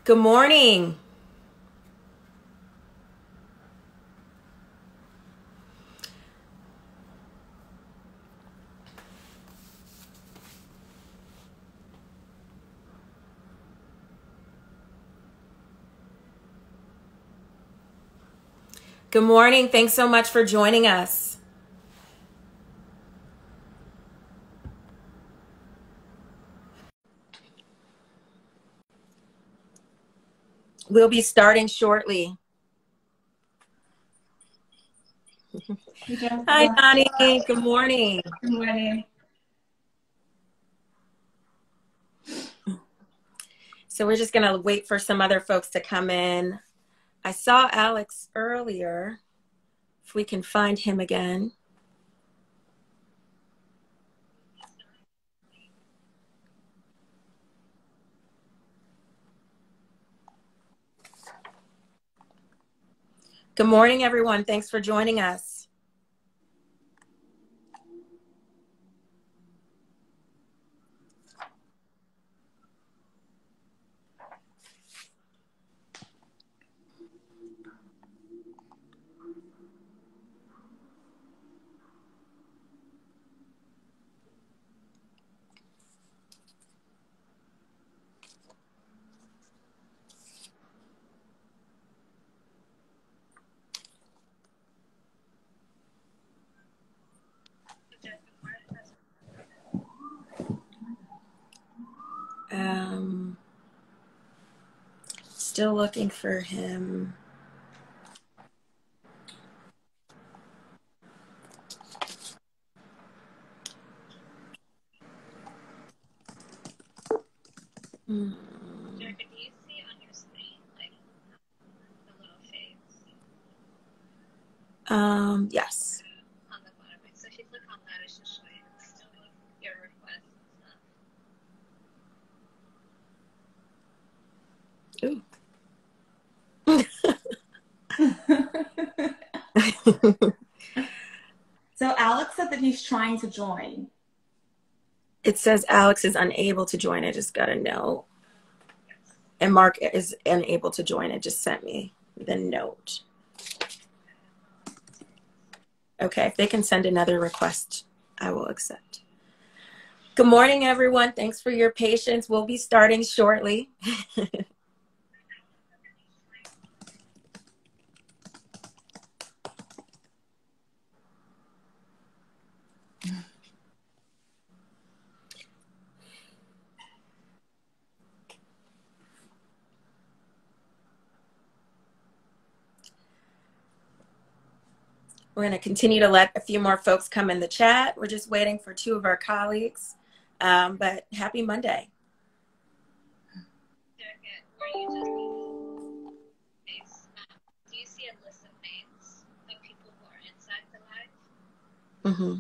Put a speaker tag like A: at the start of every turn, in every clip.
A: Good morning. Good morning. Thanks so much for joining us. We'll be starting shortly. Hi, Donnie. Good morning.
B: Good morning.
A: So we're just going to wait for some other folks to come in. I saw Alex earlier. If we can find him again. Good morning, everyone. Thanks for joining us. Still looking for him.
C: Jerica, do you see on your screen like the little shades?
A: Yes.
C: On the bottom. So if you click on that, it should show you your requests
A: and stuff. Ooh.
B: So Alex said that he's trying to join.
A: It says Alex is unable to join. I just got a note. And Mark is unable to join. It just sent me the note. Okay, if they can send another request, I will accept. Good morning, everyone. Thanks for your patience. We'll be starting shortly. We're going to continue to let a few more folks come in the chat. We're just waiting for two of our colleagues. But happy Monday.
C: Jerica, where you just do you see a list of names of people who are inside the live?
A: Mm-hmm.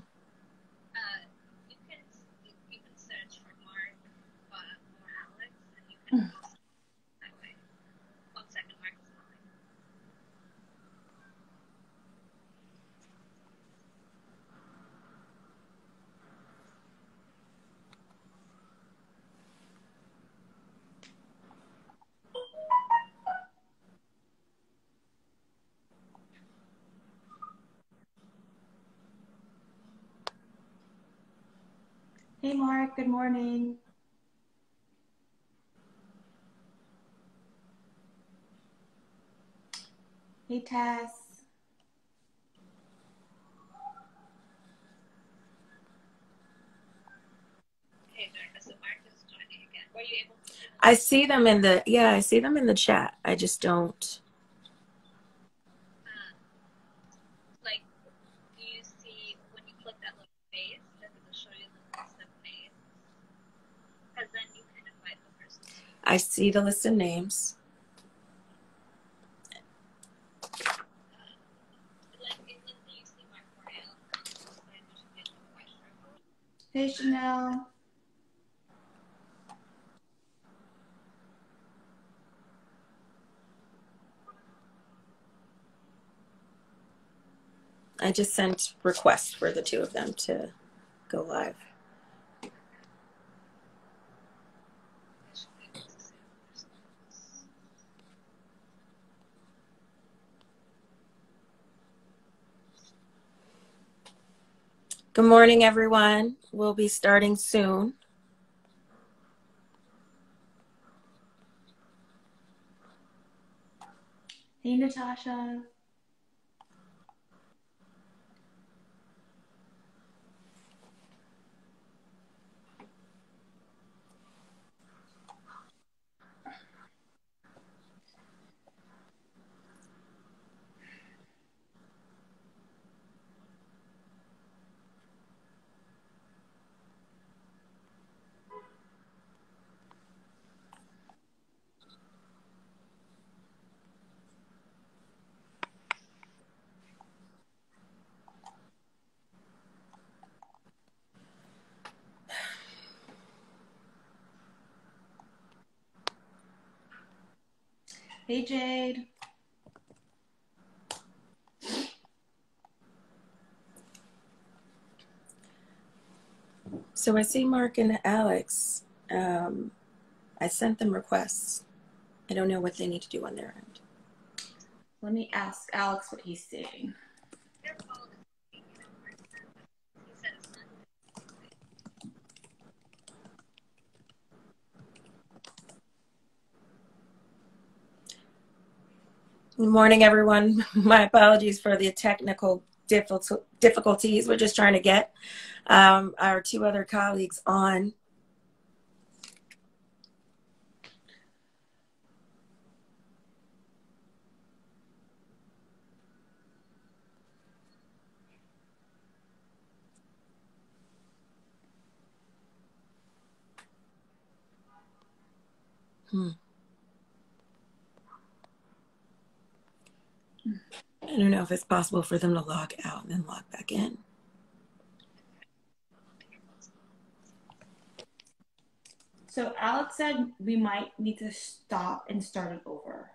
C: You can search for Mark or Alex, and you can post that way. 1 second, Mark is calling.
B: Hey Mark, good morning. Hey Tess.
C: Hey, Jerica, so Mark is joining again. Were you able to?
A: I see them in the, I see them in the chat. I just don't.
C: Like, do you see when you click that little face, does it show you the list of names? Because then you can invite the person.
A: I see the list of names.
B: Hey Chanel.
A: I just sent requests for the two of them to go live. Good morning, everyone. We'll be starting soon.
B: Hey, Natasha. Hey, Jade.
A: So I see Mark and Alex. I sent them requests. I don't know what they need to do on their end.
B: Let me ask Alex what he's seeing.
C: Their call is speaking over. He said it's not.
A: Good morning, everyone. My apologies for the technical difficulties. We're just trying to get our two other colleagues on. I don't know if it's possible for them to log out and then log back in.
B: So Alex said we might need to stop and start it over.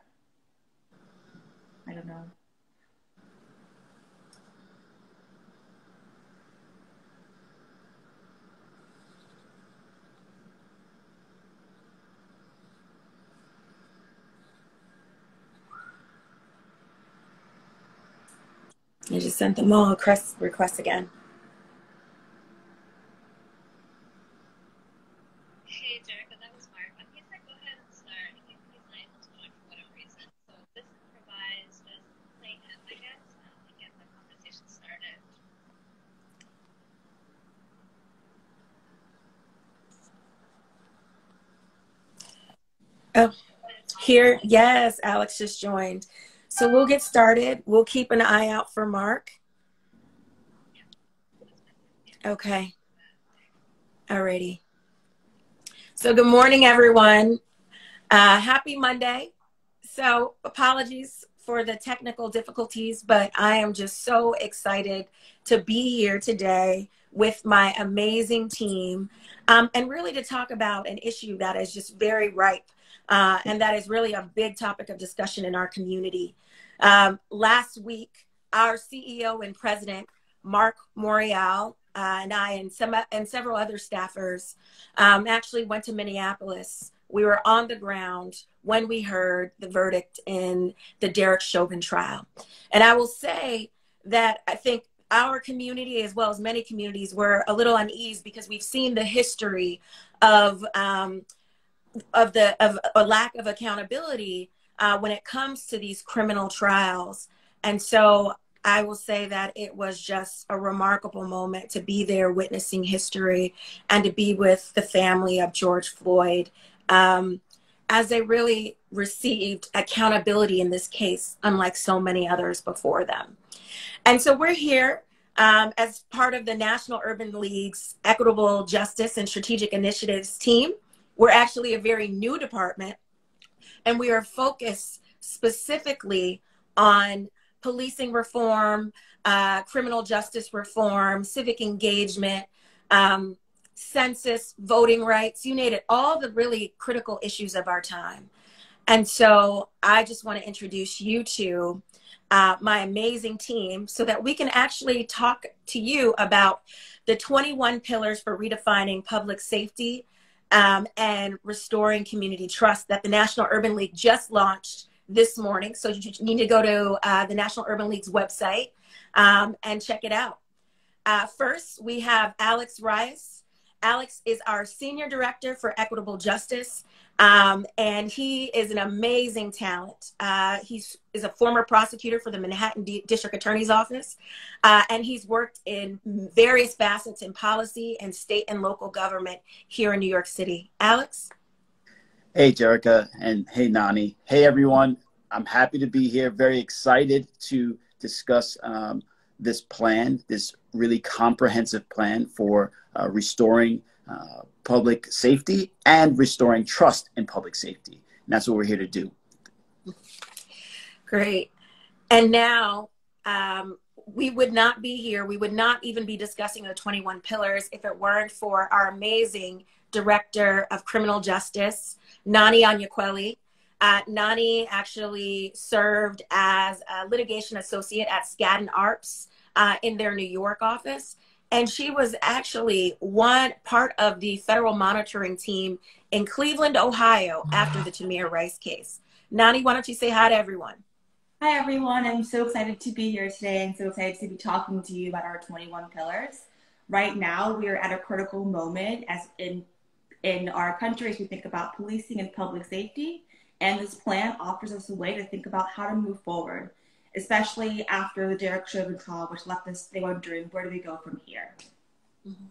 B: I don't know.
A: I just sent them all requests again.
C: Hey, Jerica, that was Mark. He said go ahead and start. He's not able to join for whatever reason. So this provides just play him, I guess, and get the conversation started.
A: Oh, here, yes, Alex just joined. So we'll get started. We'll keep an eye out for Mark. Okay. Alrighty. So good morning, everyone. Happy Monday. So apologies for the technical difficulties, but I am just so excited to be here today with my amazing team and really to talk about an issue that is just very ripe and that is really a big topic of discussion in our community. Last week, our CEO and president, Mark Morial, and I and several other staffers actually went to Minneapolis. We were on the ground when we heard the verdict in the Derek Chauvin trial. And I will say that I think our community, as well as many communities, were a little uneasy because we've seen the history of a lack of accountability when it comes to these criminal trials. And so I will say that it was just a remarkable moment to be there witnessing history and to be with the family of George Floyd as they really received accountability in this case, unlike so many others before them. And so we're here as part of the National Urban League's Equitable Justice and Strategic Initiatives team. We're actually a very new department, and we are focused specifically on policing reform, criminal justice reform, civic engagement, census, voting rights, you name it, all the really critical issues of our time. And so I just want to introduce you to my amazing team so that we can actually talk to you about the 21 pillars for redefining public safety and restoring community trust that the National Urban League just launched this morning. So you need to go to the National Urban League's website and check it out. First, we have Alex Rice. Alex is our Senior Director for Equitable Justice, and he is an amazing talent. He is a former prosecutor for the Manhattan District Attorney's Office, and he's worked in various facets in policy and state and local government here in New York City. Alex?
D: Hey, Jerica, and hey, Nani. Hey, everyone. I'm happy to be here. Very excited to discuss this plan, this really comprehensive plan for restoring public safety and restoring trust in public safety. And that's what we're here to do.
A: Great. And now we would not be here. We would not even be discussing the 21 pillars if it weren't for our amazing Director of Criminal Justice, Nani Anyakweli. Nani actually served as a litigation associate at Skadden Arps in their New York office. And she was actually one part of the federal monitoring team in Cleveland, Ohio, after the Tamir Rice case. Nani, why don't you say hi to everyone?
B: Hi, everyone. I'm so excited to be here today and so excited to be talking to you about our 21 pillars. Right now, we are at a critical moment as in our country as we think about policing and public safety. And this plan offers us a way to think about how to move forward, especially after the Derek Chauvin trial, which left us wondering, where do we go from here?
A: Mm-hmm.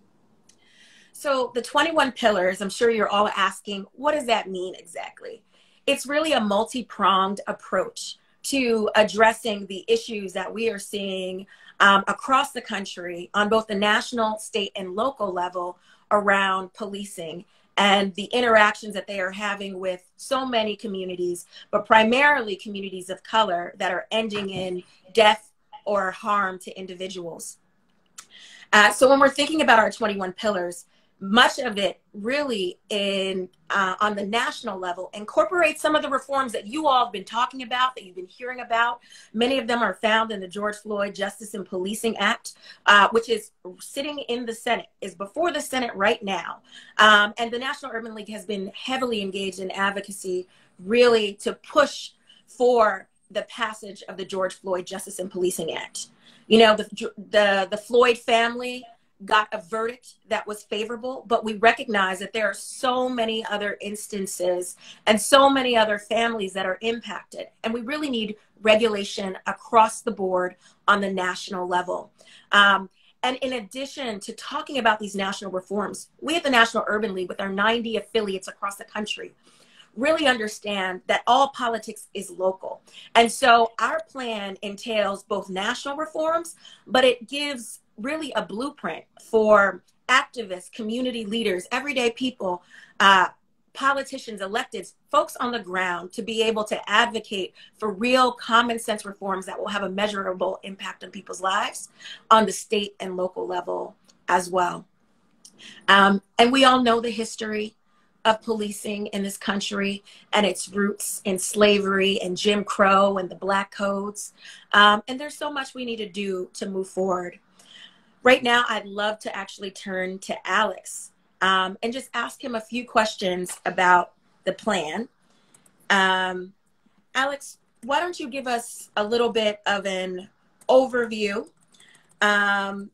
A: So the 21 pillars, I'm sure you're all asking, what does that mean exactly? It's really a multi-pronged approach to addressing the issues that we are seeing across the country on both the national, state, and local level around policing and the interactions that they are having with so many communities, but primarily communities of color that are ending in death or harm to individuals. So when we're thinking about our 21 pillars, much of it really on the national level incorporates some of the reforms that you all have been talking about, that you've been hearing about. Many of them are found in the George Floyd Justice and Policing Act, which is sitting in the Senate, is before the Senate right now. And the National Urban League has been heavily engaged in advocacy, really to push for the passage of the George Floyd Justice and Policing Act. You know, the Floyd family got a verdict that was favorable, but we recognize that there are so many other instances and so many other families that are impacted. And we really need regulation across the board on the national level. And in addition to talking about these national reforms, we at the National Urban League, with our 90 affiliates across the country, really understand that all politics is local. And so our plan entails both national reforms, but it gives really a blueprint for activists, community leaders, everyday people, politicians, electeds, folks on the ground to be able to advocate for real common sense reforms that will have a measurable impact on people's lives on the state and local level as well. And we all know the history of policing in this country and its roots in slavery and Jim Crow and the Black Codes. And there's so much we need to do to move forward. Right now, I'd love to actually turn to Alex and just ask him a few questions about the plan. Alex, why don't you give us a little bit of an overview and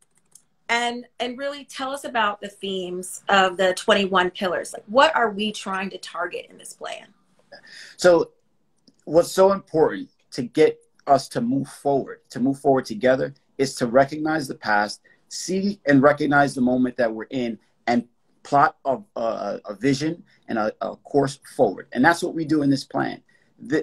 A: really tell us about the themes of the 21 pillars. Like, what are we trying to target in this plan?
D: So what's so important to get us to move forward together, is to recognize the past, see and recognize the moment that we're in, and plot a vision and a course forward. And that's what we do in this plan.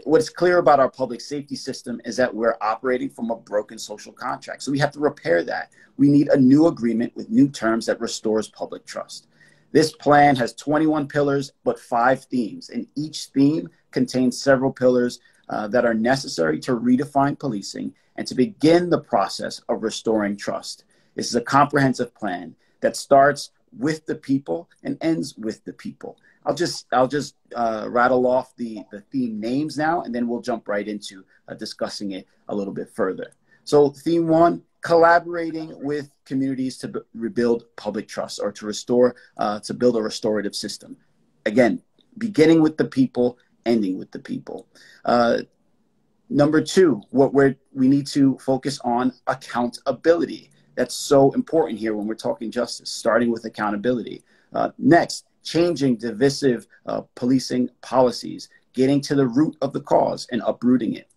D: What's clear about our public safety system is that we're operating from a broken social contract. So we have to repair that. We need a new agreement with new terms that restores public trust. This plan has 21 pillars, but 5 themes. And each theme contains several pillars that are necessary to redefine policing and to begin the process of restoring trust. This is a comprehensive plan that starts with the people and ends with the people. I'll just rattle off the theme names now, and then we'll jump right into discussing it a little bit further. So theme 1, collaborating with communities to rebuild public trust, or to build a restorative system. Again, beginning with the people, ending with the people. Number 2, we need to focus on accountability. That's so important here when we're talking justice, starting with accountability. Next, changing divisive policing policies, getting to the root of the cause and uprooting it.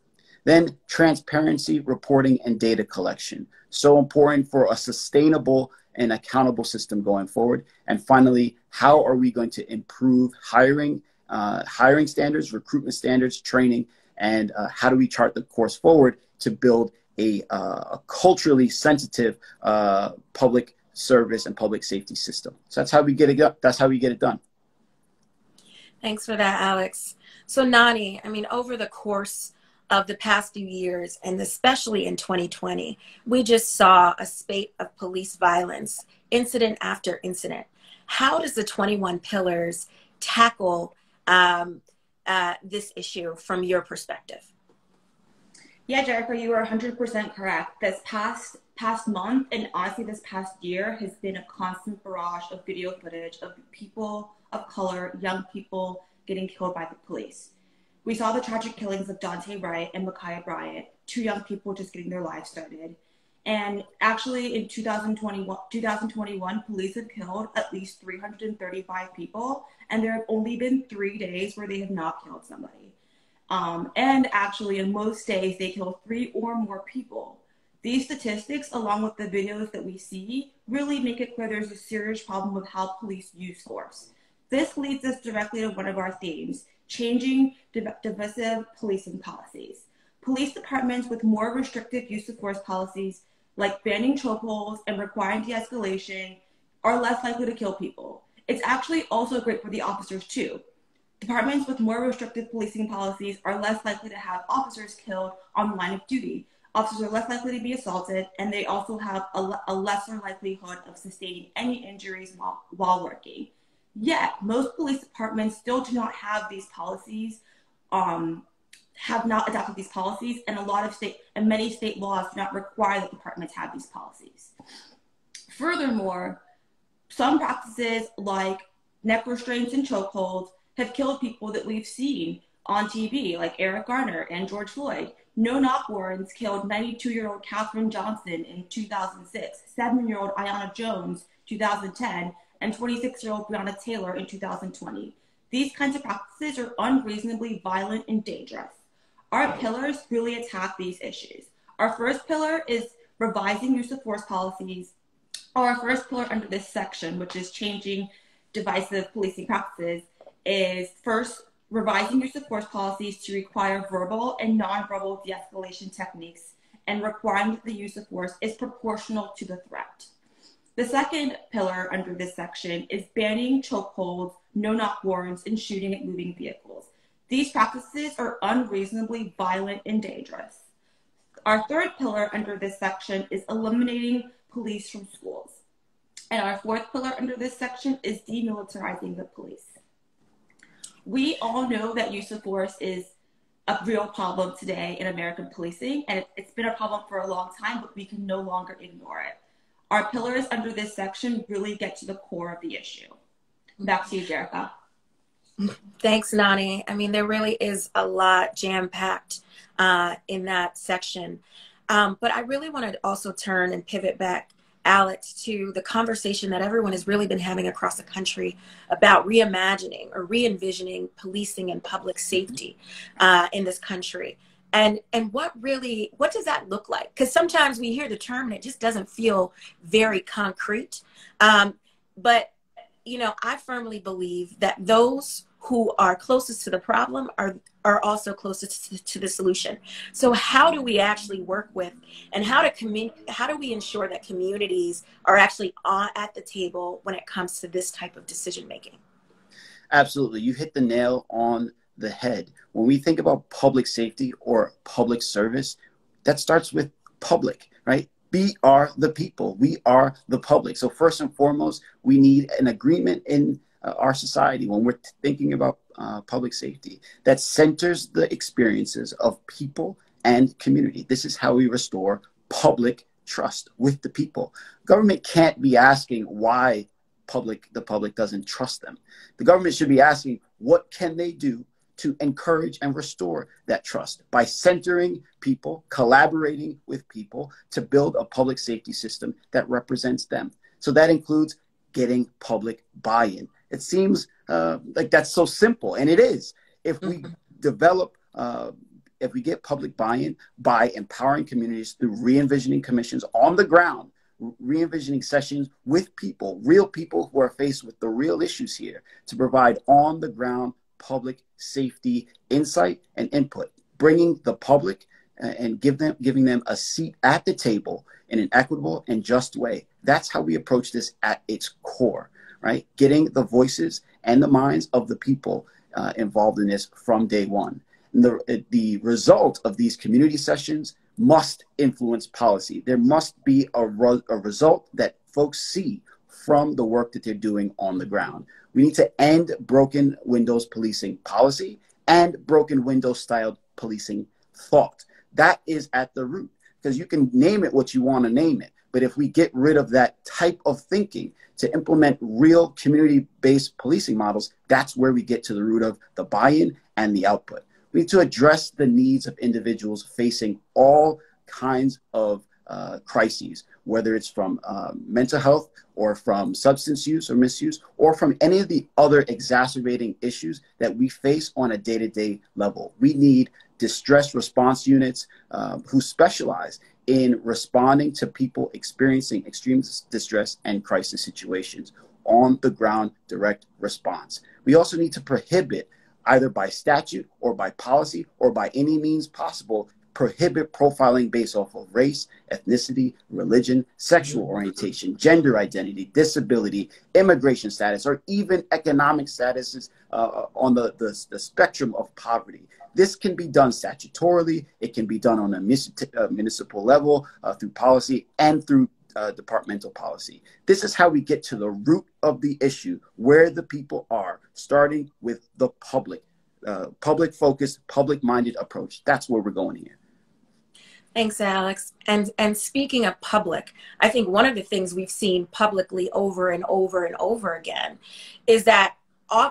D: Then transparency, reporting, and data collection. So important for a sustainable and accountable system going forward. And finally, how are we going to improve hiring standards, recruitment standards, training, and how do we chart the course forward to build a culturally sensitive public service and public safety system. So that's how we get it. That's how we get it done.
A: Thanks for that, Alex. So Nani, I mean, over the course of the past few years, and especially in 2020, we just saw a spate of police violence, incident after incident. How does the 21 Pillars tackle this issue from your perspective?
B: Yeah, Jericho, you are 100% correct. This past month, and honestly this past year, has been a constant barrage of video footage of people of color, young people getting killed by the police. We saw the tragic killings of Dante Wright and Ma'Khia Bryant, two young people just getting their lives started. And actually in 2021, police have killed at least 335 people, and there have only been 3 days where they have not killed somebody. And actually in most days, they kill 3 or more people. These statistics, along with the videos that we see, really make it clear there's a serious problem with how police use force. This leads us directly to one of our themes, changing divisive policing policies. Police departments with more restrictive use of force policies, like banning chokeholds and requiring de-escalation, are less likely to kill people. It's actually also great for the officers too. Departments with more restrictive policing policies are less likely to have officers killed on the line of duty. Officers are less likely to be assaulted, and they also have a lesser likelihood of sustaining any injuries while working. Yet, most police departments still do not have these policies, have not adopted these policies, and many state laws do not require that departments have these policies. Furthermore, some practices like neck restraints and chokeholds have killed people that we've seen on TV, like Eric Garner and George Floyd. No-knock warrants killed 92-year-old Katherine Johnson in 2006, 7-year-old Aiyana Jones, 2010, and 26-year-old Breonna Taylor in 2020. These kinds of practices are unreasonably violent and dangerous. Our pillars really attack these issues. Our first pillar is revising use of force policies, or our first pillar under this section, which is changing divisive policing practices, is first revising use of force policies to require verbal and nonverbal de-escalation techniques and requiring that the use of force is proportional to the threat. The second pillar under this section is banning chokeholds, no-knock warrants, and shooting at moving vehicles. These practices are unreasonably violent and dangerous. Our third pillar under this section is eliminating police from schools. And our fourth pillar under this section is demilitarizing the police. We all know that use of force is a real problem today in American policing, and it's been a problem for a long time, but we can no longer ignore it. Our pillars under this section really get to the core of the issue. Back to you, Jerica.
A: Thanks, Nani. I mean, there really is a lot jam-packed in that section. But I really want to also turn and pivot back, Alex, to the conversation that everyone has really been having across the country about reimagining or re-envisioning policing and public safety in this country. And what does that look like? Because sometimes we hear the term and it just doesn't feel very concrete. But, you know, I firmly believe that those who are closest to the problem are also closest to the solution. So how do we actually work with, and how do we ensure that communities are actually at the table when it comes to this type of decision making?
D: Absolutely. You hit the nail on the head. When we think about public safety or public service, that starts with public, right? We are the people. We are the public. So first and foremost, we need an agreement in our society when we're thinking about public safety that centers the experiences of people and community. This is how we restore public trust with the people. Government can't be asking why the public doesn't trust them. The government should be asking, what can they do to encourage and restore that trust by centering people, collaborating with people to build a public safety system that represents them. So that includes getting public buy-in. It seems like that's so simple, and it is. If we develop, if we get public buy-in by empowering communities through re-envisioning commissions on the ground, re-envisioning sessions with people, real people who are faced with the real issues here, to provide on-the-ground public safety insight and input, bringing the public and giving them a seat at the table in an equitable and just way. That's how we approach this at its core, right? Getting the voices and the minds of the people involved in this from day one. And the result of these community sessions must influence policy. There must be a result that folks see from the work that they're doing on the ground. We need to end broken windows policing policy and broken windows styled policing thought. That is at the root, because you can name it what you want to name it. But if we get rid of that type of thinking to implement real community-based policing models, that's where we get to the root of the buy-in and the output. We need to address the needs of individuals facing all kinds of crises, whether it's from mental health or from substance use or misuse, or from any of the other exacerbating issues that we face on a day-to-day level. We need distress response units who specialize in responding to people experiencing extreme distress and crisis situations, on the ground direct response. We also need to prohibit, either by statute or by policy or by any means possible, prohibit profiling based off of race, ethnicity, religion, sexual orientation, gender identity, disability, immigration status, or even economic statuses on the spectrum of poverty. This can be done statutorily. It can be done on a municipal level through policy and through departmental policy. This is how we get to the root of the issue, where the people are, starting with the public, public-focused, public-minded approach. That's where we're going here.
A: Thanks, Alex. And speaking of public, I think one of the things we've seen publicly over and over and over again is that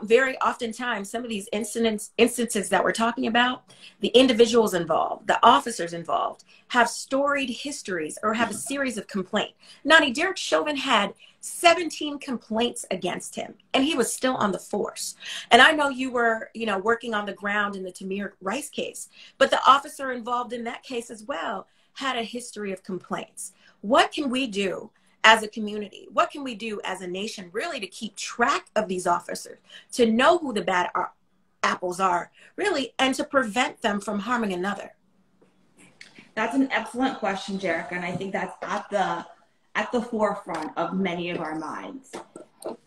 A: very oftentimes some of these instances that we're talking about, the individuals involved, the officers involved, have storied histories or have a series of complaints. Nani, Derek Chauvin had 17 complaints against him, and he was still on the force. And I know you were, working on the ground in the Tamir Rice case, but the officer involved in that case as well had a history of complaints. What can we do as a community? What can we do as a nation really to keep track of these officers, to know who the bad apples are, really, and to prevent them from harming another?
B: That's an excellent question, Jerica, and I think that's at the forefront of many of our minds.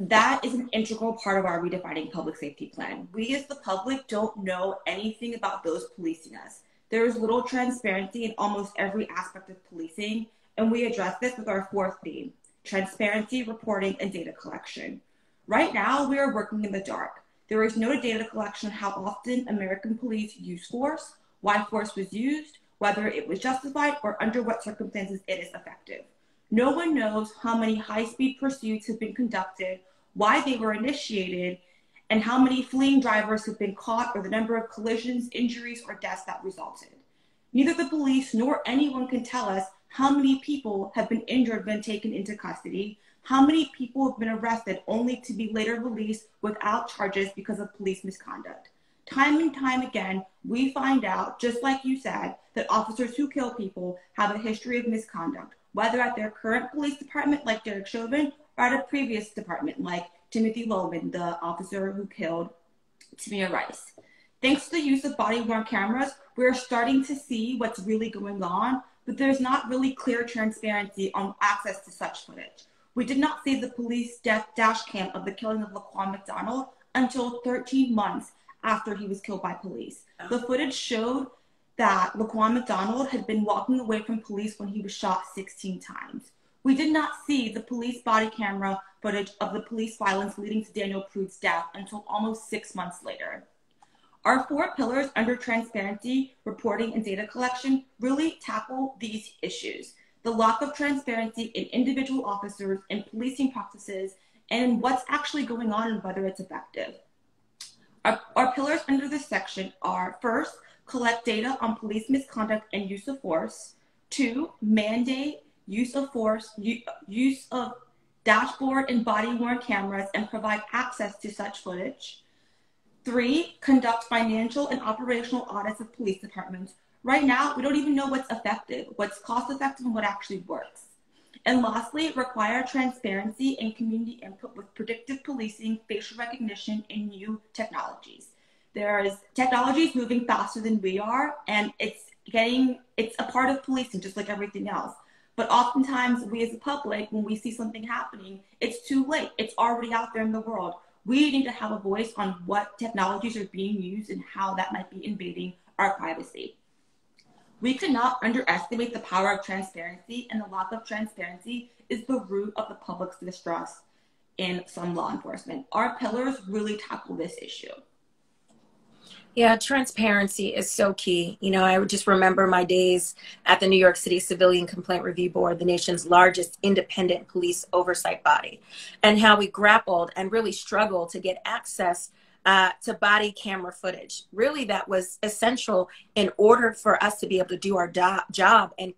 B: That is an integral part of our redefining public safety plan. We as the public don't know anything about those policing us. There is little transparency in almost every aspect of policing, and we address this with our fourth theme: transparency, reporting, and data collection. Right now, we are working in the dark. There is no data collection on how often American police use force, why force was used, whether it was justified, or under what circumstances it is effective. No one knows how many high-speed pursuits have been conducted, why they were initiated, and how many fleeing drivers have been caught, or the number of collisions, injuries, or deaths that resulted. Neither the police nor anyone can tell us how many people have been injured when taken into custody, how many people have been arrested only to be later released without charges because of police misconduct. Time and time again, we find out, just like you said, that officers who kill people have a history of misconduct, whether at their current police department, like Derek Chauvin, or at a previous department, like Timothy Logan, the officer who killed Tamir Rice. Thanks to the use of body-worn cameras, we're starting to see what's really going on, but there's not really clear transparency on access to such footage. We did not see the police death dash cam of the killing of Laquan McDonald until 13 months after he was killed by police. The footage showed that Laquan McDonald had been walking away from police when he was shot 16 times. We did not see the police body camera footage of the police violence leading to Daniel Prude's death until almost 6 months later. Our 4 pillars under transparency, reporting, and data collection really tackle these issues: the lack of transparency in individual officers and policing practices, and what's actually going on and whether it's effective. Our pillars under this section are: first, collect data on police misconduct and use of force; two, mandate use of force, use of dashboard and body-worn cameras and provide access to such footage; three, conduct financial and operational audits of police departments. Right now, we don't even know what's effective, what's cost-effective, and what actually works. And lastly, require transparency and community input with predictive policing, facial recognition, and new technologies. Technology is moving faster than we are, and it's a part of policing just like everything else. But oftentimes we as a public, when we see something happening, it's too late. It's already out there in the world. We need to have a voice on what technologies are being used and how that might be invading our privacy. We cannot underestimate the power of transparency, and the lack of transparency is the root of the public's distrust in some law enforcement. Our pillars really tackle this issue.
A: Yeah, transparency is so key. You know, I would just remember my days at the New York City Civilian Complaint Review Board, the nation's largest independent police oversight body, and how we grappled and really struggled to get access to body camera footage. Really, that was essential in order for us to be able to do our job and,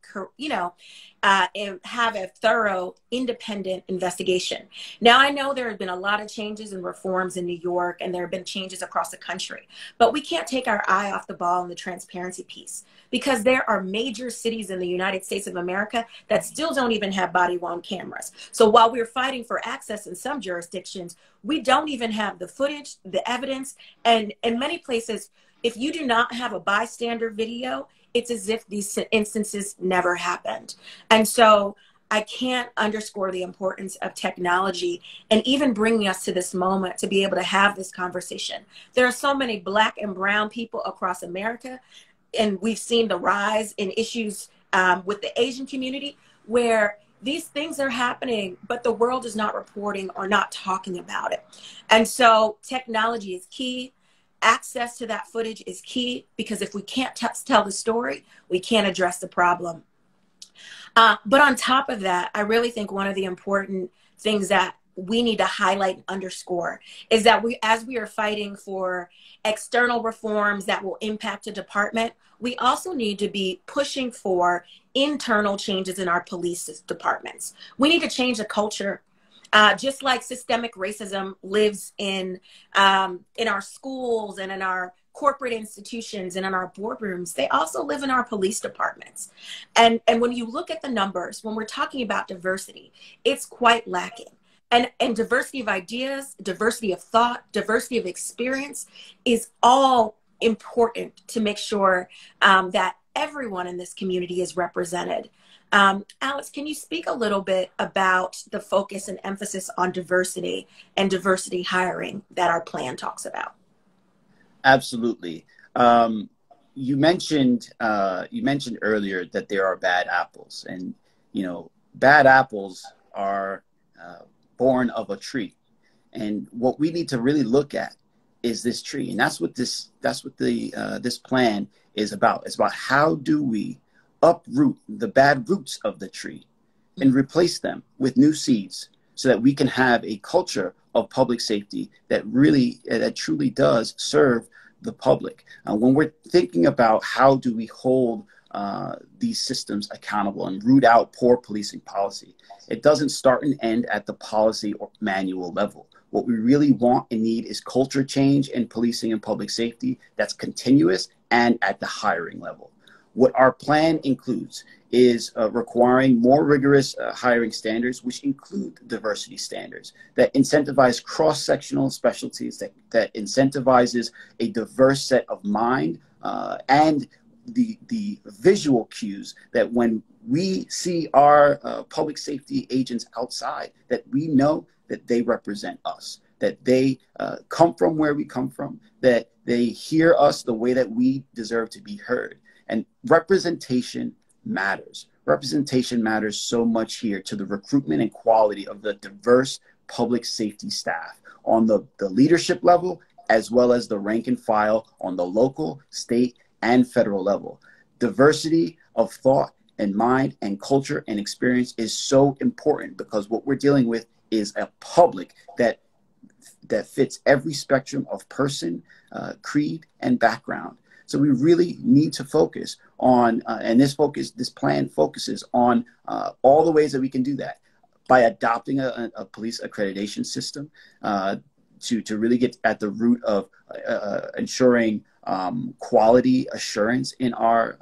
A: and have a thorough, independent investigation. Now, I know there have been a lot of changes and reforms in New York, and there have been changes across the country, but we can't take our eye off the ball in the transparency piece, because there are major cities in the United States of America that still don't even have body-worn cameras. So while we're fighting for access in some jurisdictions, we don't even have the footage, the evidence, and in many places, if you do not have a bystander video, it's as if these instances never happened. And so I can't underscore the importance of technology and even bringing us to this moment to be able to have this conversation. There are so many Black and brown people across America, and we've seen the rise in issues with the Asian community where these things are happening, but the world is not reporting or not talking about it. And so technology is key. Access to that footage is key, because if we can't tell the story, we can't address the problem. But on top of that, I really think one of the important things that we need to highlight and underscore is that as we are fighting for external reforms that will impact a department, we also need to be pushing for internal changes in our police departments. We need to change the culture. Just like systemic racism lives in our schools and in our corporate institutions and in our boardrooms, they also live in our police departments. And when you look at the numbers, when we're talking about diversity, it's quite lacking. And diversity of ideas, diversity of thought, diversity of experience is all important to make sure that everyone in this community is represented. Alex, can you speak a little bit about the focus and emphasis on diversity and diversity hiring that our plan talks about?
D: Absolutely. You mentioned earlier that there are bad apples, and bad apples are born of a tree, and what we need to really look at is this tree, and that's what this plan is about. It's about how do we uproot the bad roots of the tree and replace them with new seeds, so that we can have a culture of public safety that truly does serve the public. When we're thinking about how do we hold these systems accountable and root out poor policing policy, it doesn't start and end at the policy or manual level. What we really want and need is culture change in policing and public safety that's continuous and at the hiring level. What our plan includes is requiring more rigorous hiring standards, which include diversity standards that incentivize cross-sectional specialties, that incentivizes a diverse set of mind and the visual cues that when we see our public safety agents outside, that we know that they represent us, that they come from where we come from, that they hear us the way that we deserve to be heard. And representation matters. Representation matters so much here to the recruitment and quality of the diverse public safety staff on the leadership level, as well as the rank and file on the local, state, and federal level. Diversity of thought and mind and culture and experience is so important, because what we're dealing with is a public that that fits every spectrum of person, creed, and background. So we really need to focus on, and this plan focuses on all the ways that we can do that by adopting a police accreditation system to really get at the root of ensuring quality assurance in our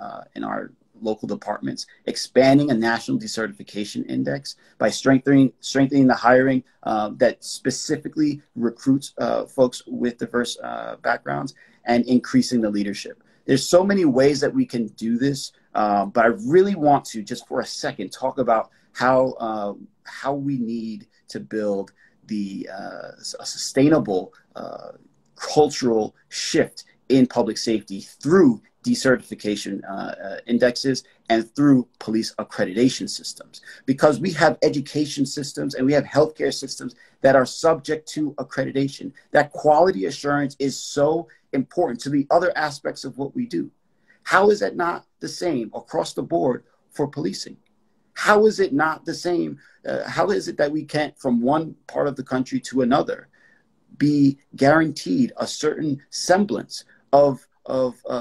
D: local departments, expanding a national decertification index by strengthening the hiring that specifically recruits folks with diverse backgrounds, and increasing the leadership. There's so many ways that we can do this, but I really want to just for a second talk about how we need to build a sustainable cultural shift in public safety through decertification indexes and through police accreditation systems, because we have education systems and we have healthcare systems that are subject to accreditation. That quality assurance is so important to the other aspects of what we do. How is it not the same across the board for policing? How is it not the same? How is it that we can't, from one part of the country to another, be guaranteed a certain semblance of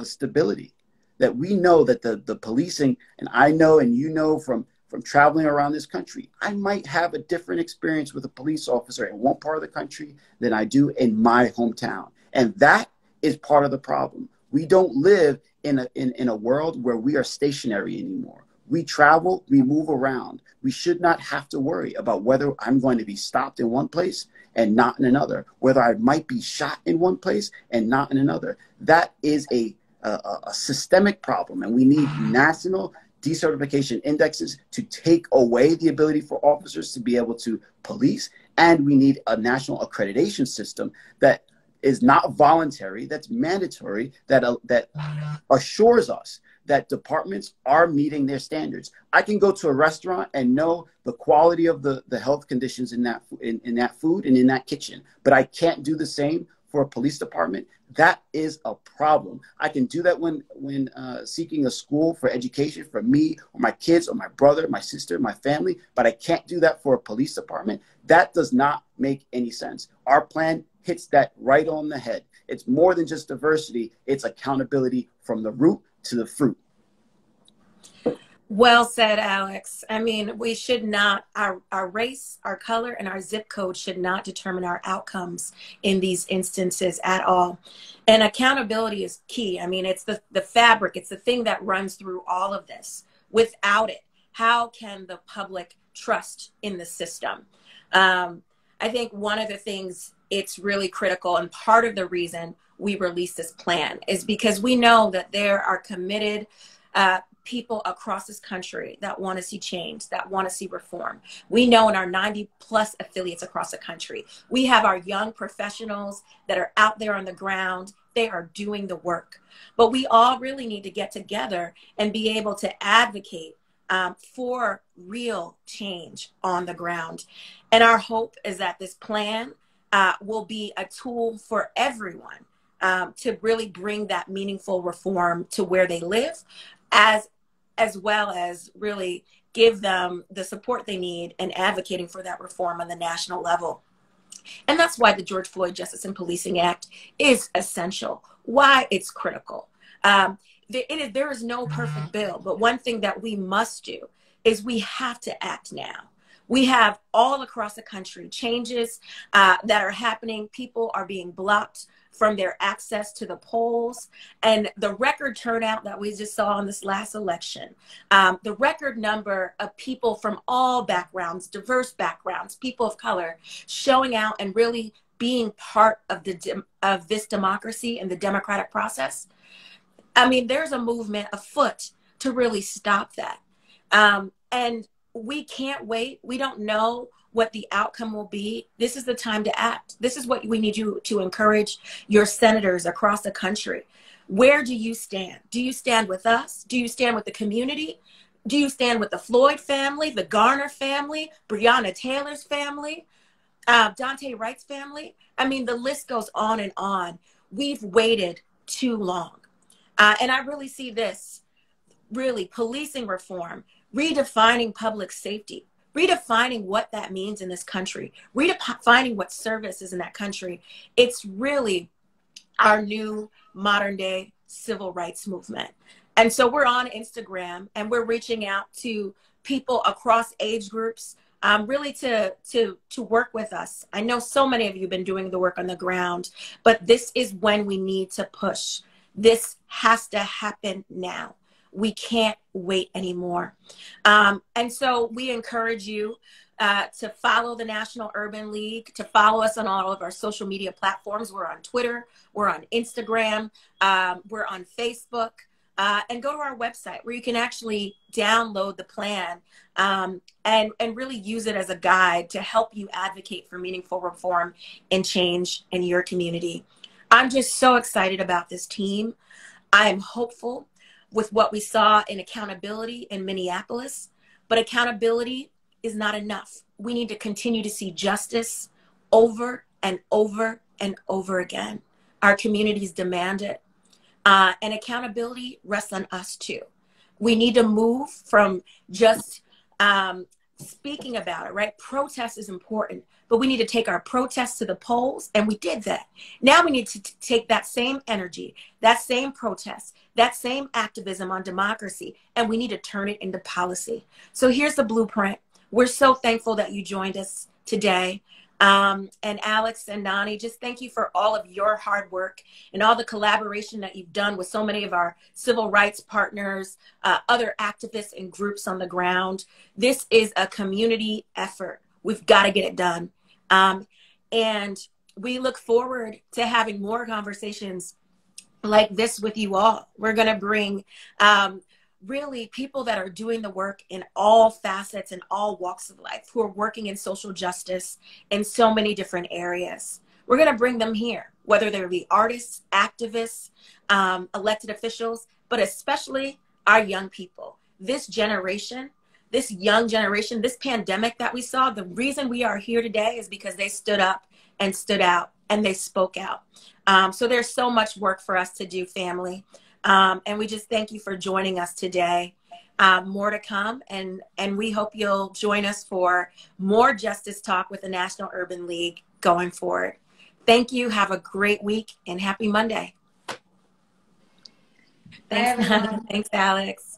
D: stability? That we know that the policing, and I know and you know from traveling around this country, I might have a different experience with a police officer in one part of the country than I do in my hometown. And that is part of the problem. We don't live in a world where we are stationary anymore. We travel, we move around. We should not have to worry about whether I'm going to be stopped in one place and not in another, whether I might be shot in one place and not in another. That is a systemic problem, and we need national decertification indexes to take away the ability for officers to be able to police, and we need a national accreditation system that is not voluntary, that's mandatory, that assures us that departments are meeting their standards. I can go to a restaurant and know the quality of the health conditions in that food and in that kitchen, but I can't do the same for a police department. That is a problem. I can do that when seeking a school for education for me or my kids or my brother, my sister, my family, but I can't do that for a police department. That does not make any sense. Our plan hits that right on the head. It's more than just diversity. It's accountability from the root to the fruit.
A: Well said, Alex. I mean, we should not, our race, our color, and our zip code should not determine our outcomes in these instances at all. And accountability is key. I mean, it's the fabric, it's the thing that runs through all of this. Without it, how can the public trust in the system? I think one of the things it's really critical, and part of the reason we released this plan is because we know that there are committed people across this country that want to see change, that want to see reform. We know in our 90+ affiliates across the country, we have our young professionals that are out there on the ground. They are doing the work. But we all really need to get together and be able to advocate for real change on the ground. And our hope is that this plan will be a tool for everyone to really bring that meaningful reform to where they live, as well as really give them the support they need in advocating for that reform on the national level. And that's why the George Floyd Justice and Policing Act is essential, why it's critical. There is no perfect bill, but one thing that we must do is we have to act now. We have all across the country changes that are happening. People are being blocked from their access to the polls, and the record turnout that we just saw in this last election, the record number of people from all backgrounds, diverse backgrounds, people of color, showing out and really being part of this democracy and the democratic process. I mean, there's a movement afoot to really stop that. And we can't wait. We don't know what the outcome will be. This is the time to act. This is what we need you to encourage your senators across the country. Where do you stand? Do you stand with us? Do you stand with the community? Do you stand with the Floyd family, the Garner family, Breonna Taylor's family, Dante Wright's family? I mean, the list goes on and on. We've waited too long. And I really see this, really, policing reform, redefining public safety, redefining what that means in this country, redefining what service is in that country. It's really our new modern day civil rights movement. And so we're on Instagram and we're reaching out to people across age groups, really to work with us. I know so many of you have been doing the work on the ground, but this is when we need to push. This has to happen now. We can't wait anymore. And so we encourage you to follow the National Urban League, to follow us on all of our social media platforms. We're on Twitter, we're on Instagram, we're on Facebook, and go to our website where you can actually download the plan and really use it as a guide to help you advocate for meaningful reform and change in your community. I'm just so excited about this team. I am hopeful with what we saw in accountability in Minneapolis, but accountability is not enough. We need to continue to see justice over and over and over again. Our communities demand it. And accountability rests on us too. We need to move from just speaking about it, right? Protest is important, but we need to take our protests to the polls, and we did that. Now we need to take that same energy, that same protest, that same activism on democracy, and we need to turn it into policy. So here's the blueprint. We're so thankful that you joined us today. And Alex and Nani, just thank you for all of your hard work and all the collaboration that you've done with so many of our civil rights partners, other activists and groups on the ground. This is a community effort. We've got to get it done. And we look forward to having more conversations like this with you all. We're going to bring really people that are doing the work in all facets and all walks of life, who are working in social justice in so many different areas. We're going to bring them here, whether they be artists, activists, elected officials, but especially our young people. This generation, this young generation, this pandemic that we saw, the reason we are here today is because they stood up and stood out and they spoke out. So there's so much work for us to do, family. And we just thank you for joining us today. More to come, and we hope you'll join us for more justice talk with the National Urban League going forward. Thank you. Have a great week and happy Monday. Thanks, Thanks, Alex.